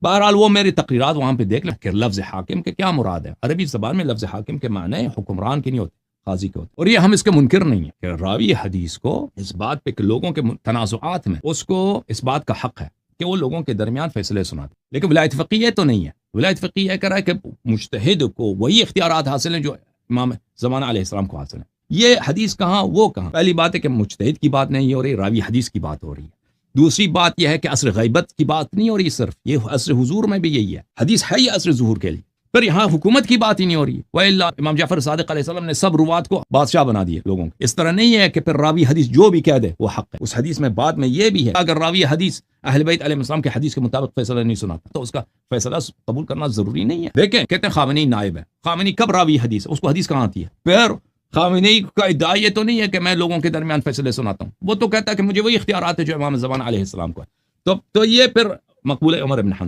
بہرحال وہ میری تقریرات وہاں پہ دیکھ لیں کہ لفظ حاکم کے کیا مراد ہے. عربی زبان میں لفظ حاکم کے معنی حکمران کے نہیں ہوتے، قاضی کے ہوتے. اور یہ ہم اس کے منکر نہیں ہیں کہ راوی حدیث کو اس بات پہ کہ لوگوں کے تنازعات میں اس کو اس بات کا حق ہے کہ وہ لوگوں کے درمیان فیصلے سناتے. لیکن ولایت فقیہ تو نہیں ہے. ولایت فقیہ یہ کہہ رہا ہے کہ مجتہد کو وہی اختیارات حاصل ہیں جو امام زمانہ علیہ السلام کو حاصل ہیں. یہ حدیث کہاں وہ کہاں. پہلی بات ہے کہ مجتہد کی بات نہیں ہو رہی، راوی حدیث کی بات ہو رہی ہے. دوسری بات یہ ہے کہ عصر غیبت کی بات نہیں ہو رہی، صرف یہ عصر حضور میں بھی یہی ہے. حدیث ہے یہ عصر ظہور کے لیے. پھر یہاں حکومت کی بات ہی نہیں ہو رہی. وَإِلَّا امام جعفر صادق علیہ السلام نے سب روات کو بادشاہ بنا دیے لوگوں کے. اس طرح نہیں ہے کہ پھر راوی حدیث جو بھی کہہ دے وہ حق ہے. اس حدیث میں بعد میں یہ بھی ہے اگر راوی حدیث اہل بیت علیہ السلام کے حدیث کے مطابق فیصلہ نہیں سناتا تو اس کا فیصلہ قبول کرنا ضروری نہیں ہے. دیکھیں کہتے ہیں خامنئی نائب ہے. خامنئی کب راوی حدیث ہے؟ اس کو حدیث کہاں آتی ہے؟ پھر خامنئی کا ادعا یہ تو نہیں ہے کہ میں لوگوں کے درمیان فیصلے سناتا ہوں. وہ تو کہتا ہے کہ مجھے وہی اختیارات ہے جو امام زمانہ علیہ السلام کو ہے. تو یہ پھر مقبول عمر بن حنظلہ